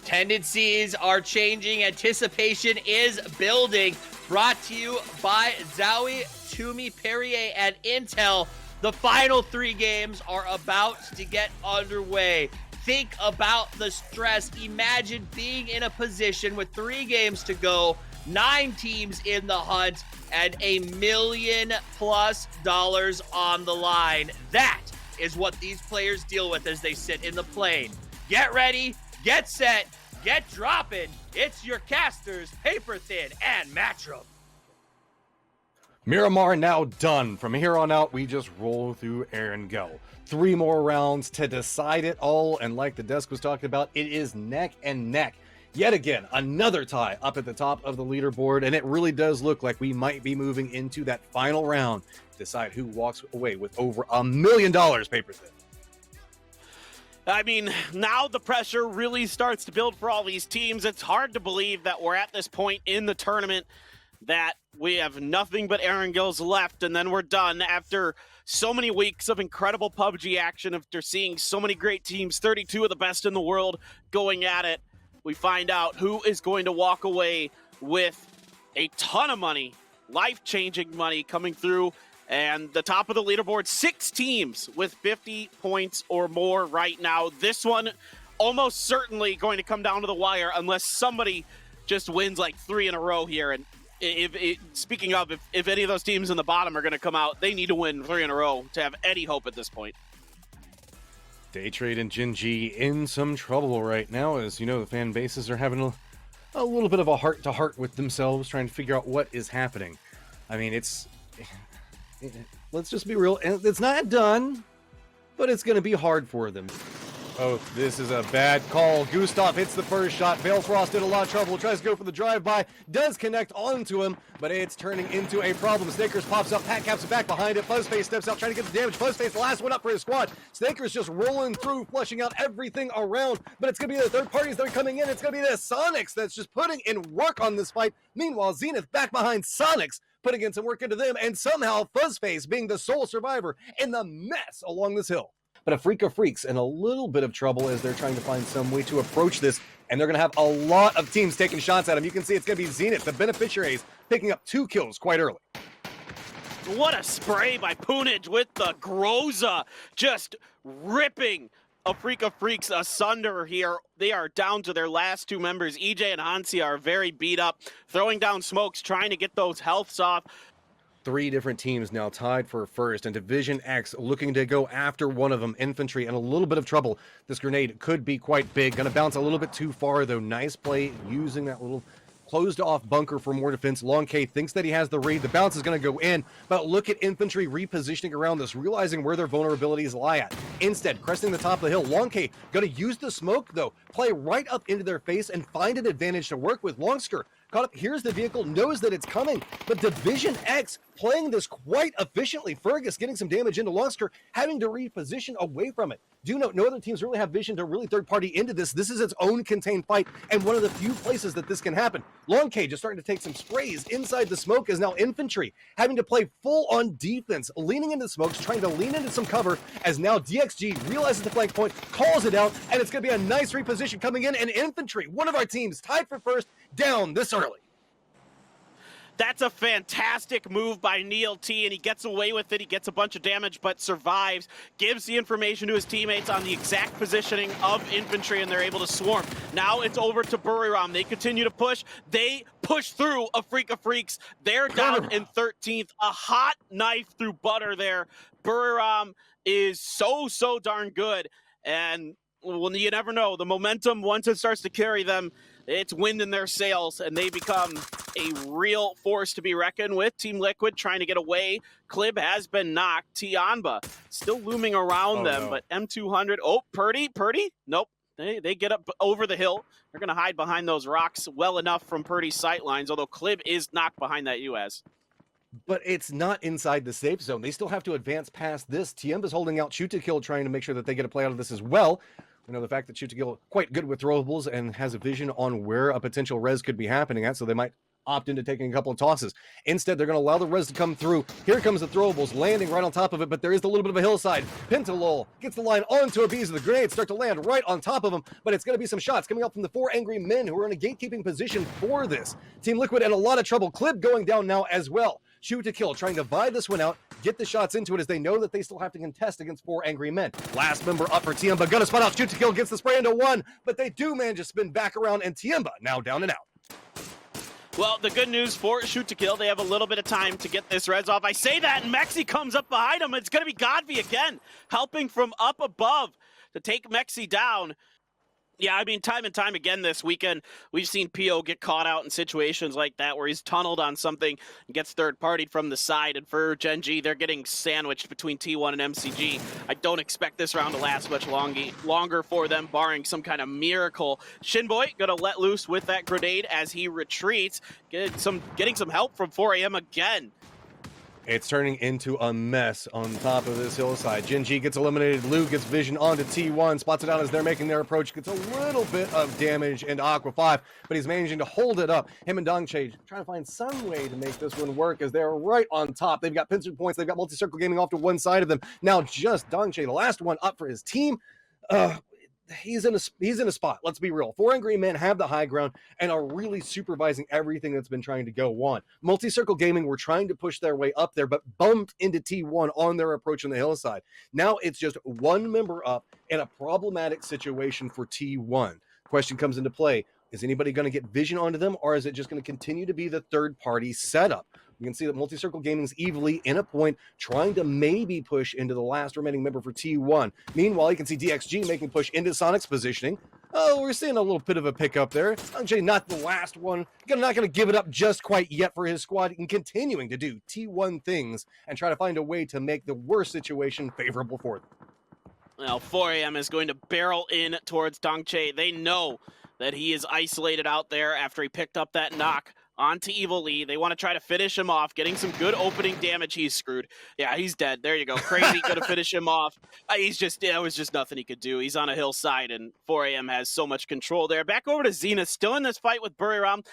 Tendencies are changing. Anticipation is building. Brought to you by Zowie, Toomey, Perrier, and Intel. The final 3 games are about to get underway. Think about the stress. Imagine being in a position with 3 games to go, 9 teams in the hunt, and $1 million+ on the line. That is what these players deal with as they sit in the plane. Get ready, get set, get dropping. It's your casters, Paper Thin and Matchroom. Miramar now done. From here on out, we just roll through air and go. 3 more rounds to decide it all, and like the desk was talking about, it is neck and neck. Yet again, another tie up at the top of the leaderboard, and it really does look like we might be moving into that final round to decide who walks away with over $1 million, Paper Thin. I mean, now the pressure really starts to build for all these teams. It's hard to believe that we're at this point in the tournament that we have nothing but Erangels left, and then we're done after so many weeks of incredible PUBG action, after seeing so many great teams, 32 of the best in the world going at it. We find out who is going to walk away with a ton of money, life-changing money coming through. And the top of the leaderboard, 6 teams with 50 points or more right now. This one almost certainly going to come down to the wire unless somebody just wins like 3 in a row here. And speaking of, if any of those teams in the bottom are going to come out, they need to win 3 in a row to have any hope at this point. Daytrade and Gen.G in some trouble right now. As you know, the fan bases are having a little bit of a heart-to-heart with themselves, trying to figure out what is happening. I mean, let's just be real. It's not done, but it's going to be hard for them. Oh, this is a bad call. Gustav hits the first shot. Veilfrost in a lot of trouble. Tries to go for the drive-by. Does connect onto him, but it's turning into a problem. Snakers pops up. Pat Caps back behind it. Fuzzface steps out, trying to get the damage. Fuzzface, the last one up for his squad. Snakers just rolling through, flushing out everything around, but it's going to be the third parties that are coming in. It's going to be the Sonics that's just putting in work on this fight. Meanwhile, Zenith back behind Sonics, putting in some work into them, and somehow Fuzzface being the sole survivor in the mess along this hill. But a Freak of Freaks in a little bit of trouble as they're trying to find some way to approach this, and they're going to have a lot of teams taking shots at him. You can see it's going to be Zenith, the beneficiaries, picking up 2 kills quite early. What a spray by Punij with the Groza, just ripping a Freak of Freaks asunder here. They are down to their last 2 members. EJ and Hansi are very beat up, throwing down smokes, trying to get those healths off. 3 different teams now tied for first, and Division X looking to go after one of them. Infantry in a little bit of trouble. This grenade could be quite big. Gonna bounce a little bit too far, though. Nice play using that little closed off bunker for more defense. Long K thinks that he has the read. The bounce is going to go in, but look at Infantry repositioning around this, realizing where their vulnerabilities lie at. Instead, cresting the top of the hill. Long K going to use the smoke, though. Play right up into their face and find an advantage to work with. Longsker caught up, here's the vehicle, knows that it's coming, but Division X playing this quite efficiently. Fergus getting some damage into Longsker, having to reposition away from it. Do note, no other teams really have vision to really third party into this. This is its own contained fight, and one of the few places that this can happen. Long K just starting to take some sprays inside the smoke as now Infantry having to play full on defense, leaning into the smokes, trying to lean into some cover as now DXG realizes the flank point, calls it out, and it's going to be a nice reposition coming in, and Infantry, one of our teams, tied for first, down this early. That's a fantastic move by Neil T, and he gets away with it. He gets a bunch of damage, but survives, gives the information to his teammates on the exact positioning of Infantry, and they're able to swarm. Now it's over to Buriram. They continue to push. They push through a Freak of Freaks. They're down in 13th. A hot knife through butter there. Buriram is so darn good, and well, you never know. The momentum, once it starts to carry them, it's wind in their sails, and they become a real force to be reckoned with. Team Liquid trying to get away. Clib has been knocked. Tianba still looming around them, no. But M200, Purdy? Nope. They get up over the hill. They're going to hide behind those rocks well enough from Purdy's sight lines, although Clib is knocked behind that US. But it's not inside the safe zone. They still have to advance past this. Tiemba's holding out Shoot to Kill, trying to make sure that they get a play out of this as well. We know the fact that Shoot to Kill quite good with throwables and has a vision on where a potential res could be happening at, so they might opt into taking a couple of tosses. Instead, they're going to allow the res to come through. Here comes the throwables, landing right on top of it, but there is a little bit of a hillside. Pentalol gets the line onto a piece of the grenades, start to land right on top of him, but it's going to be some shots coming up from the 4 angry men who are in a gatekeeping position for this. Team Liquid in a lot of trouble. Clip going down now as well. Shoot to kill, trying to buy this one out, get the shots into it as they know that they still have to contest against 4 angry men. Last member up for Tiemba, gonna spot out, shoot to kill, gets the spray into 1, but they do manage to spin back around, and Tiemba now down and out. Well, the good news for Shoot to Kill, they have a little bit of time to get this res off. I say that, and Mexi comes up behind him. It's going to be Godby again, helping from up above to take Mexi down. Yeah, I mean, time and time again this weekend, we've seen PO get caught out in situations like that where he's tunneled on something and gets third-partied from the side. And for Gen.G, they're getting sandwiched between T1 and MCG. I don't expect this round to last much longer for them, barring some kind of miracle. Shinboy going to let loose with that grenade as he retreats, getting some help from 4AM again. It's turning into a mess on top of this hillside. Gen.G gets eliminated. Lou gets vision onto T1, spots it out as they're making their approach, gets a little bit of damage into Aqua 5, but he's managing to hold it up. Him and Dongche trying to find some way to make this one work as they're right on top. They've got pincer points. They've got multi-circle gaming off to one side of them. Now just Dongche, the last one up for his team. He's in a spot. Let's be real. 4 angry men have the high ground and are really supervising everything that's been trying to go on. Multi-circle gaming were trying to push their way up there, but bumped into T1 on their approach on the hillside. Now it's just one member up in a problematic situation for T1. Question comes into play. Is anybody going to get vision onto them, or is it just going to continue to be the third-party setup? You can see that Multi-Circle Gaming's evilly in a point, trying to maybe push into the last remaining member for T1. Meanwhile, you can see DXG making push into Sonic's positioning. Oh, we're seeing a little bit of a pickup there. Actually, not the last one. Not going to give it up just quite yet for his squad, and continuing to do T1 things and try to find a way to make the worst situation favorable for them. Well, 4AM is going to barrel in towards Dongche. They know that he is isolated out there after he picked up that knock onto Evil Lee. They want to try to finish him off, getting some good opening damage. He's screwed. Yeah, he's dead. There you go. Crazy gonna finish him off. It was just nothing he could do. He's on a hillside, and 4AM has so much control there. Back over to Zenith, still in this fight with Buriram.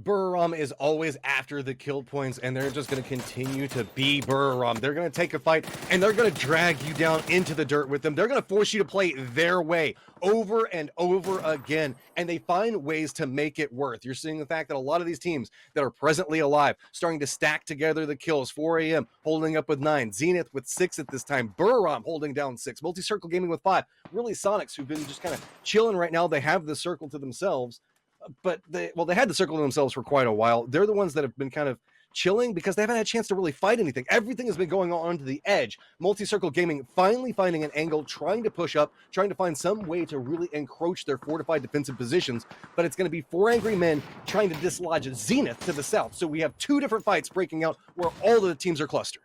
Buriram is always after the kill points, and they're just going to continue to be Buriram. They're going to take a fight, and they're going to drag you down into the dirt with them. They're going to force you to play their way over and over again, and they find ways to make it worth. You're seeing the fact that a lot of these teams that are presently alive starting to stack together the kills. 4AM holding up with 9, Zenith with 6 at this time, Buriram holding down 6, Multi-Circle Gaming with 5. Really, Sonics, who've been just kind of chilling right now, they have the circle to themselves. But they had the circle to themselves for quite a while. They're the ones that have been kind of chilling because they haven't had a chance to really fight anything. Everything has been going on to the edge. Multi-Circle Gaming finally finding an angle, trying to push up, trying to find some way to really encroach their fortified defensive positions. But it's going to be 4 angry men trying to dislodge Zenith to the south. So we have 2 different fights breaking out where all the teams are clustered.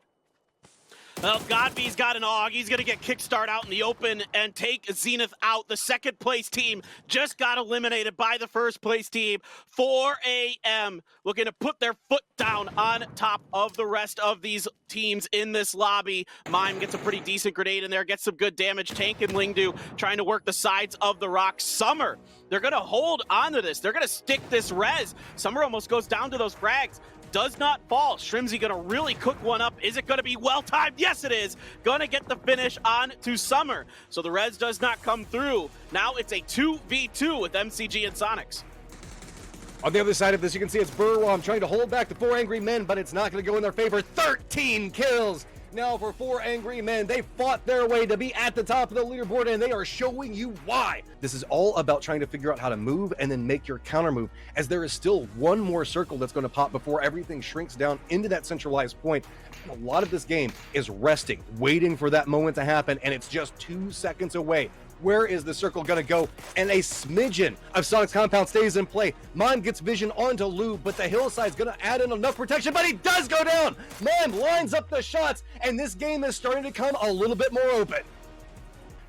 Well, Godby's got an AUG. He's going to get kickstart out in the open and take Zenith out. The second place team just got eliminated by the first place team. 4AM looking to put their foot down on top of the rest of these teams in this lobby. Mime gets a pretty decent grenade in there, gets some good damage. Tank and Lingdu trying to work the sides of the rock. Summer, they're going to hold on to this. They're going to stick this res. Summer almost goes down to those frags. Does not fall. Shrimzy gonna really cook one up. Is it gonna be well timed? Yes, it is. Gonna get the finish on to Summer. So the res does not come through. Now it's a 2v2 with MCG and Sonics. On the other side of this, you can see it's Buriram trying to hold back the 4 angry men, but it's not going to go in their favor. 13 kills now for 4 angry men. They fought their way to be at the top of the leaderboard, and they are showing you why. This is all about trying to figure out how to move and then make your counter move, as there is still one more circle that's going to pop before everything shrinks down into that centralized point. A lot of this game is resting, waiting for that moment to happen, and it's just 2 seconds away. Where is the circle going to go? And a smidgen of Sonic's compound stays in play. Mime gets vision onto Lou, but the hillside's going to add in enough protection, but he does go down. Mime lines up the shots, and this game is starting to come a little bit more open.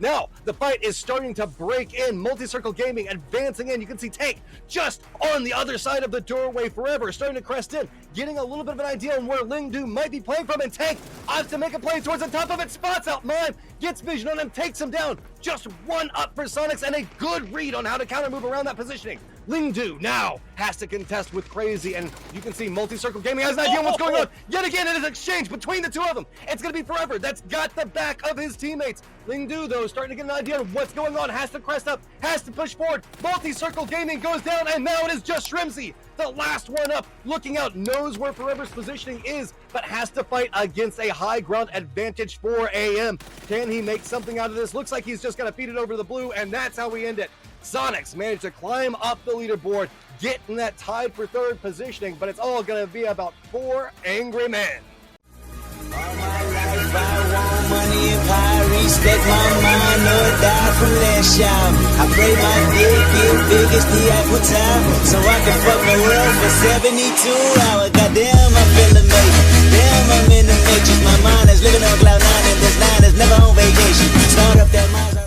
Now, the fight is starting to break in. Multi-Circle Gaming advancing in. You can see Tank just on the other side of the doorway forever, starting to crest in, getting a little bit of an idea on where Lingdu might be playing from, and Tank opts to make a play towards the top of it, spots out Mime, gets vision on him, takes him down. Just one up for Sonics, and a good read on how to counter move around that positioning. Lingdu now has to contest with Crazy, and you can see Multi-Circle Gaming has an idea on what's going on. Yet again, it is exchange between the two of them. It's going to be Forever. That's got the back of his teammates. Lingdu, though, starting to get an idea of what's going on. Has to crest up, has to push forward. Multi-Circle Gaming goes down, and now it is just Shrimsy, the last one up, looking out, knows where Forever's positioning is, but has to fight against a high ground advantage for AM. Can he make something out of this? Looks like he's just going to feed it over to the blue, and that's how we end it. Sonics managed to climb up the leaderboard, get in that tied for third positioning, but it's all going to be about 4 angry men. All my life I want money and power, respect my mind, no die from last shout. I pray my dick get big as the Apple Tower, so I can fuck my world for 72 hours. Goddamn, I feel amazing. Damn, I'm in the matrix. My mind is living on cloud 9, and this 9 is never on vacation. Start up that mind.